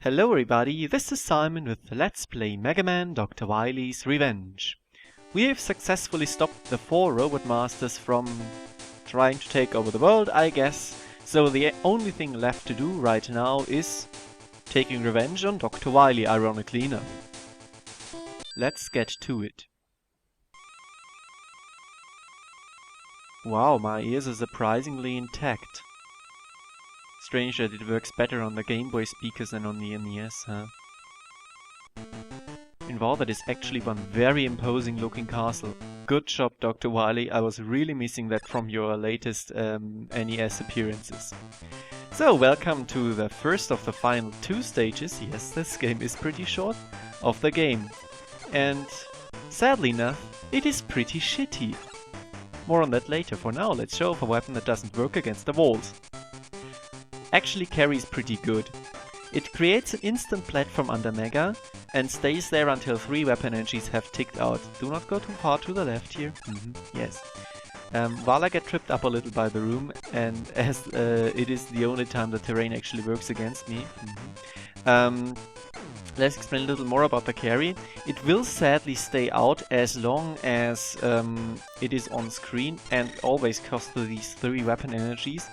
Hello everybody, this is Simon with Let's Play Mega Man Dr. Wily's Revenge. We have successfully stopped the 4 Robot Masters from trying to take over the world, I guess. So the only thing left to do right now is taking revenge on Dr. Wily, ironically enough. Let's get to it. Wow, my ears are surprisingly intact. Strange that it works better on the Game Boy speakers than on the NES, huh? And wow, that is actually one very imposing looking castle. Good job, Dr. Wily, I was really missing that from your latest NES appearances. So, welcome to the first of the final 2 stages, yes, this game is pretty short, of the game. And sadly enough, it is pretty shitty. More on that later. For now, let's show off a weapon that doesn't work against the walls. Actually, carry is pretty good. It creates an instant platform under Mega and stays there until 3 weapon energies have ticked out. Do not go too far to the left here. Yes. While I get tripped up a little by the room, and as it is the only time the terrain actually works against me. Let's explain a little more about the carry. It will sadly stay out as long as it is on screen and always costs these 3 weapon energies.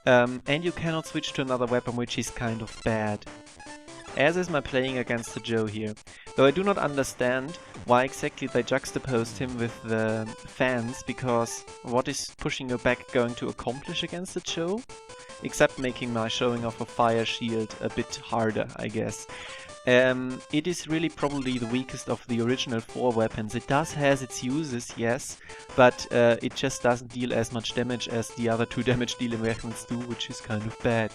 And you cannot switch to another weapon, which is kind of bad. As is my playing against the Joe here. Though I do not understand why exactly they juxtaposed him with the fans, because what is pushing your back going to accomplish against the Joe? Except making my showing off a fire shield a bit harder, I guess. It is really probably the weakest of the original 4 weapons. It does has its uses, yes, but it just doesn't deal as much damage as the other 2 damage dealing weapons do, which is kind of bad.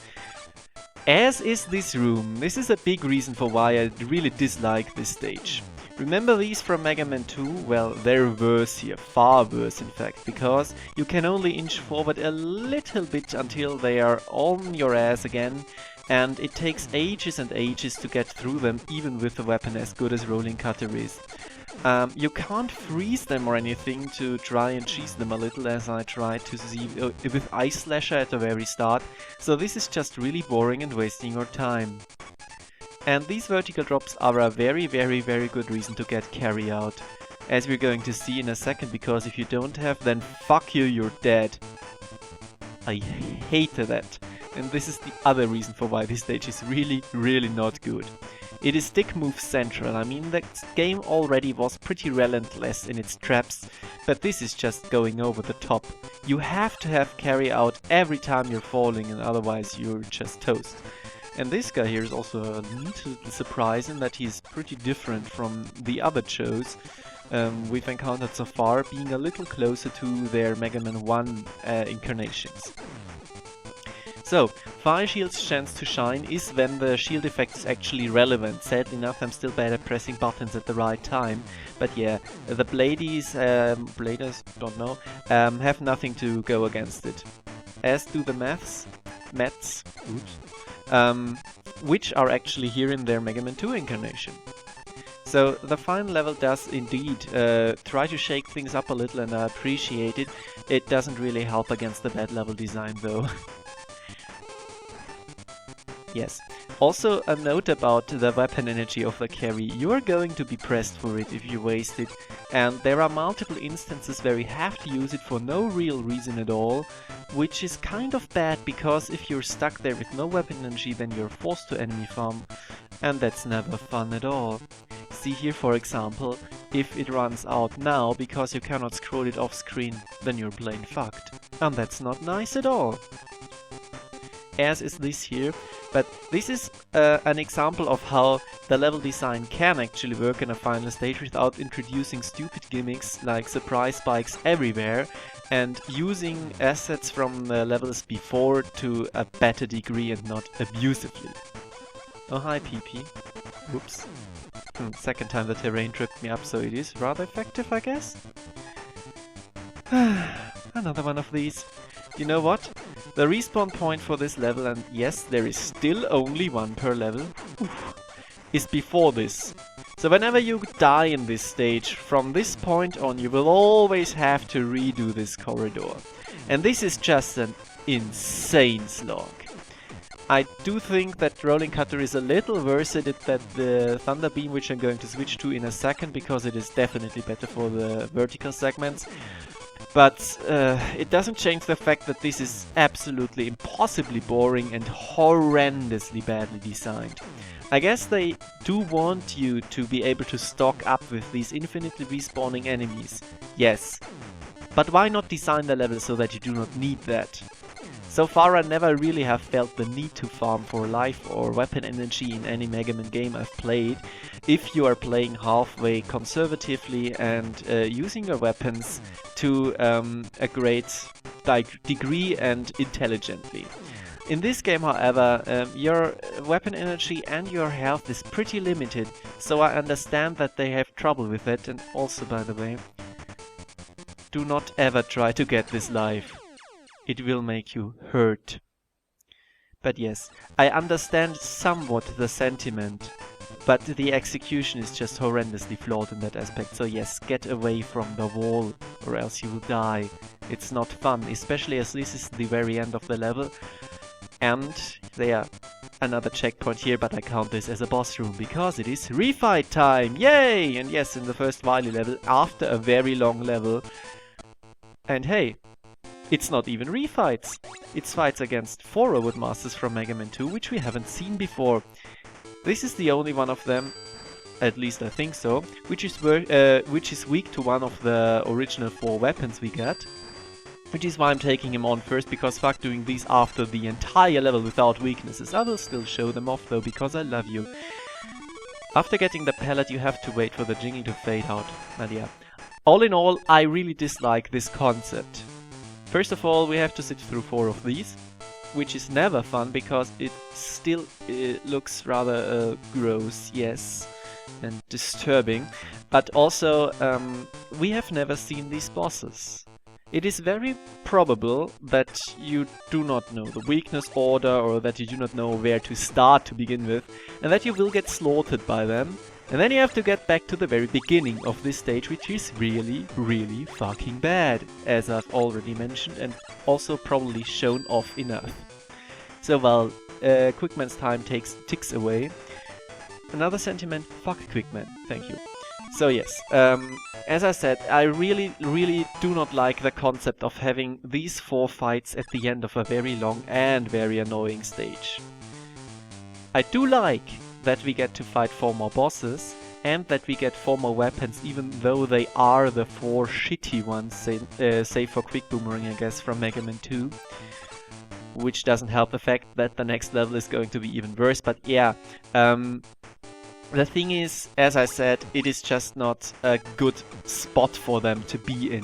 As is this room. This is a big reason for why I really dislike this stage. Remember these from Mega Man 2? Well, they're worse here, far worse in fact, because you can only inch forward a little bit until they are on your ass again. And it takes ages and ages to get through them, even with a weapon as good as Rolling Cutter is. You can't freeze them or anything to try and cheese them a little, as I tried to see with Ice Slasher at the very start, so this is just really boring and wasting your time. And these vertical drops are a very good reason to get carry out, as we're going to see in a second, because if you don't have, then fuck you, you're dead. I hate that. And this is the other reason for why this stage is really not good. It is stick move central. I mean, the game already was pretty relentless in its traps, but this is just going over the top. You have to have carry out every time you're falling, and otherwise you're just toast. And this guy here is also a little surprise in that he's pretty different from the other Joes we've encountered so far, being a little closer to their Mega Man 1 incarnations. So, Fire Shield's chance to shine is when the shield effect is actually relevant. Sadly enough, I'm still bad at pressing buttons at the right time. But yeah, the Bladies, Bladers, don't know, have nothing to go against it. As do the Mets, which are actually here in their Mega Man 2 incarnation. So the final level does indeed try to shake things up a little, and I appreciate it. It doesn't really help against the bad level design though. Yes. Also a note about the weapon energy of the carry. You are going to be pressed for it if you waste it, and there are multiple instances where you have to use it for no real reason at all, which is kind of bad, because if you're stuck there with no weapon energy, then you're forced to enemy farm, and that's never fun at all. See here, for example, if it runs out now because you cannot scroll it off screen, then you're plain fucked, and that's not nice at all. As is this here, but this is an example of how the level design can actually work in a final stage without introducing stupid gimmicks like surprise spikes everywhere and using assets from the levels before to a better degree and not abusively. Oh hi PP. Oops. Second time the terrain tripped me up, so it is rather effective, I guess. Another one of these. You know what? The respawn point for this level, and yes, there is still only 1 per level, is before this. So whenever you die in this stage, from this point on you will always have to redo this corridor. And this is just an insane slog. I do think that Rolling Cutter is a little worse at it than the Thunder Beam, which I'm going to switch to in a second, because it is definitely better for the vertical segments. But it doesn't change the fact that this is absolutely impossibly boring and horrendously badly designed. I guess they do want you to be able to stock up with these infinitely respawning enemies. Yes. But why not design the level so that you do not need that? So far I never really have felt the need to farm for life or weapon energy in any Mega Man game I've played, if you are playing halfway conservatively and using your weapons to a great degree and intelligently. In this game, however, your weapon energy and your health is pretty limited, so I understand that they have trouble with it. And also, by the way, do not ever try to get this life. It will make you hurt. But yes, I understand somewhat the sentiment, but the execution is just horrendously flawed in that aspect. So yes, get away from the wall or else you will die. It's not fun, especially as this is the very end of the level. And there, another checkpoint here, but I count this as a boss room because it is refight time! Yay! And yes, in the first Wily level, after a very long level. And hey, it's not even refights. It's fights against 4 Robot Masters from Mega Man 2, which we haven't seen before. This is the only one of them, at least I think so, which is weak to one of the original 4 weapons we got. Which is why I'm taking him on first, because fuck doing these after the entire level without weaknesses. I will still show them off though, because I love you. After getting the pellet, you have to wait for the jingling to fade out. But yeah. All in all, I really dislike this concept. First of all, we have to sit through 4 of these, which is never fun because it still looks rather gross, yes, and disturbing. But also, we have never seen these bosses. It is very probable that you do not know the weakness order, or that you do not know where to start to begin with, and that you will get slaughtered by them. And then you have to get back to the very beginning of this stage, which is really, really fucking bad, as I've already mentioned and also probably shown off enough. So while Quickman's time ticks away, another sentiment, fuck Quickman, thank you. So yes, as I said, I really, really do not like the concept of having these 4 fights at the end of a very long and very annoying stage. I do like that we get to fight 4 more bosses, and that we get 4 more weapons, even though they are the 4 shitty ones, save for Quick Boomerang, I guess, from Mega Man 2. Which doesn't help the fact that the next level is going to be even worse, but yeah. The thing is, as I said, it is just not a good spot for them to be in.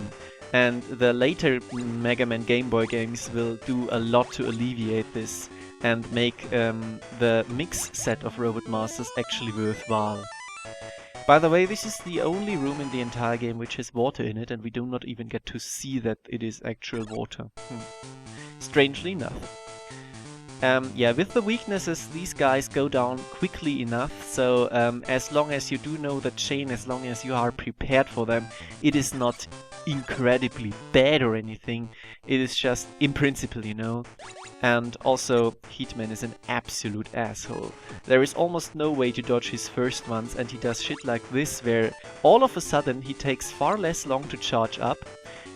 And the later Mega Man Game Boy games will do a lot to alleviate this and make the mix set of Robot Masters actually worthwhile. By the way, this is the only room in the entire game which has water in it, and we do not even get to see that it is actual water. Strangely enough. Yeah, with the weaknesses, these guys go down quickly enough, so as long as you do know the chain, as long as you are prepared for them, it is not incredibly bad or anything, it is just in principle, you know. And also, Heatman is an absolute asshole. There is almost no way to dodge his first ones, and he does shit like this, where all of a sudden he takes far less long to charge up.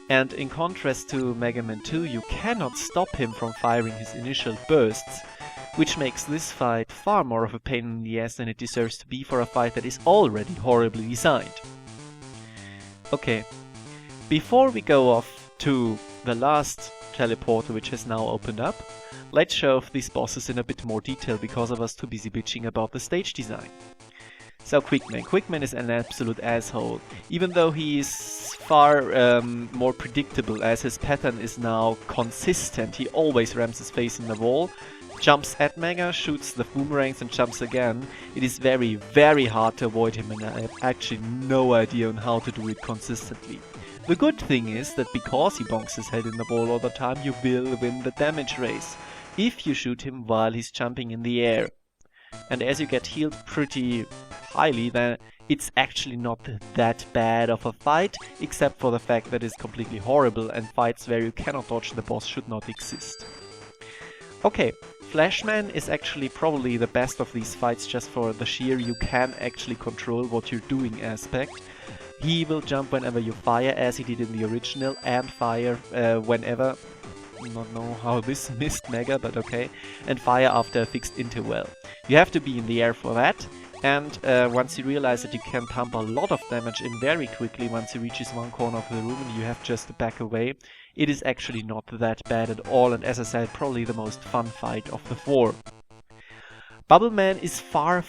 And in contrast to Mega Man 2, you cannot stop him from firing his initial bursts, which makes this fight far more of a pain in the ass than it deserves to be for a fight that is already horribly designed. Okay, before we go off to the last teleporter which has now opened up, let's show off these bosses in a bit more detail because I was too busy bitching about the stage design. So Quickman. Quickman is an absolute asshole, even though he is far more predictable, as his pattern is now consistent. He always rams his face in the wall, jumps at Mega, shoots the boomerangs and jumps again. It is very, very hard to avoid him, and I have actually no idea on how to do it consistently. The good thing is that because he bonks his head in the wall all the time, you will win the damage race, if you shoot him while he's jumping in the air. And as you get healed pretty highly, then it's actually not that bad of a fight, except for the fact that it's completely horrible, and fights where you cannot dodge the boss should not exist. Okay, Flashman is actually probably the best of these fights just for the sheer you can actually control what you're doing aspect. He will jump whenever you fire, as he did in the original, and fire whenever... Not know how this missed Mega, but okay. And fire after a fixed interval. You have to be in the air for that. And once you realize that you can pump a lot of damage in very quickly once he reaches one corner of the room and you have just to back away, it is actually not that bad at all, and as I said, probably the most fun fight of the 4. Bubbleman is far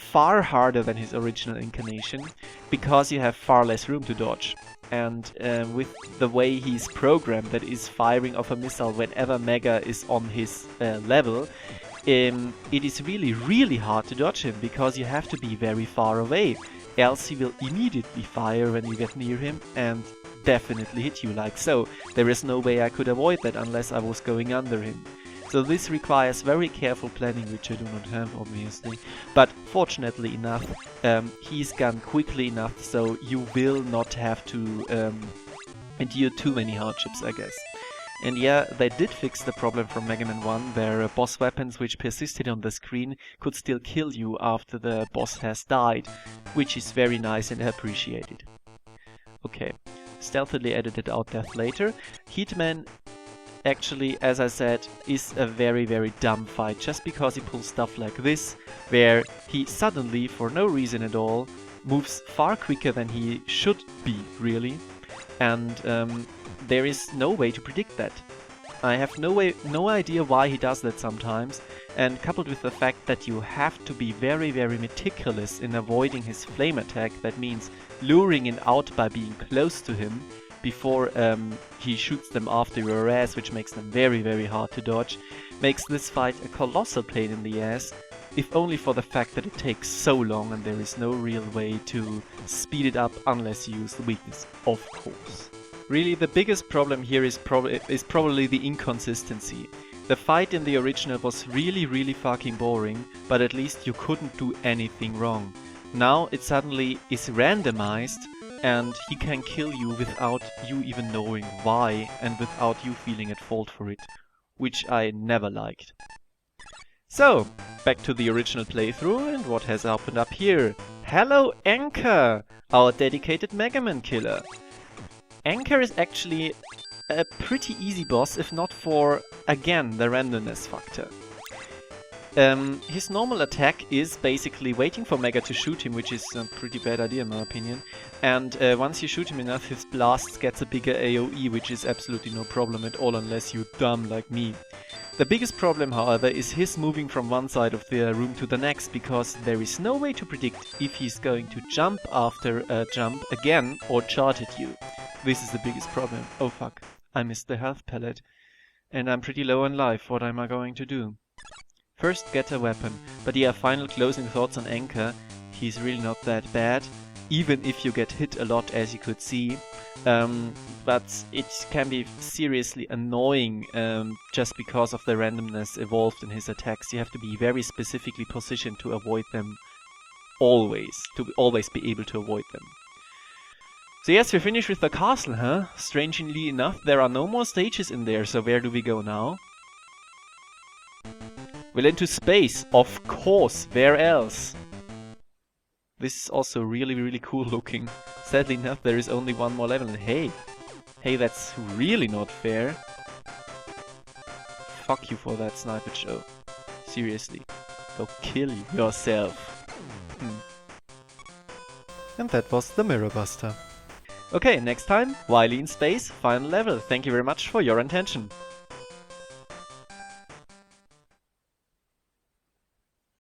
harder than his original incarnation, because you have far less room to dodge. And with the way he's programmed, that is firing off a missile whenever Mega is on his level, it is really hard to dodge him, because you have to be very far away, else he will immediately fire when you get near him and definitely hit you like so. There is no way I could avoid that unless I was going under him. So this requires very careful planning, which I do not have obviously, but fortunately enough he's gone quickly enough so you will not have to endure too many hardships, I guess. And yeah, they did fix the problem from Mega Man 1, where boss weapons which persisted on the screen could still kill you after the boss has died, which is very nice and appreciated. Okay, stealthily edited out death later. Hitman, actually, as I said, is a very dumb fight, just because he pulls stuff like this, where he suddenly, for no reason at all, moves far quicker than he should be, really. And there is no way to predict that. I have no idea why he does that sometimes, and coupled with the fact that you have to be very meticulous in avoiding his flame attack, that means luring him out by being close to him before he shoots them after your ass, which makes them very hard to dodge, makes this fight a colossal pain in the ass, if only for the fact that it takes so long and there is no real way to speed it up unless you use the weakness, of course. Really, the biggest problem here is probably the inconsistency. The fight in the original was really fucking boring, but at least you couldn't do anything wrong. Now it suddenly is randomized, and he can kill you without you even knowing why, and without you feeling at fault for it, which I never liked. So, back to the original playthrough and what has opened up here. Hello Anchor, our dedicated Mega Man killer. Anchor is actually a pretty easy boss, if not for, again, the randomness factor. His normal attack is basically waiting for Mega to shoot him, which is a pretty bad idea in my opinion. And once you shoot him enough, his blasts gets a bigger AoE, which is absolutely no problem at all unless you're dumb like me. The biggest problem, however, is his moving from one side of the room to the next, because there is no way to predict if he's going to jump after a jump again or charge at you. This is the biggest problem. Oh fuck, I missed the health pellet. And I'm pretty low on life, what am I going to do? First get a weapon, but yeah, final closing thoughts on Anchor. He's really not that bad, even if you get hit a lot, as you could see. But it can be seriously annoying just because of the randomness evolved in his attacks. You have to be very specifically positioned to avoid them always, to always be able to avoid them. So yes, we're finished with the castle, huh? Strangely enough, there are no more stages in there, so where do we go now? Well, into space, of course, where else? This is also really cool looking. Sadly enough, there is only one more level, and hey, that's really not fair. Fuck you for that sniper, Joe. Seriously, go kill yourself. And that was the Mirror Buster. Okay, next time, Wily in space, final level. Thank you very much for your attention.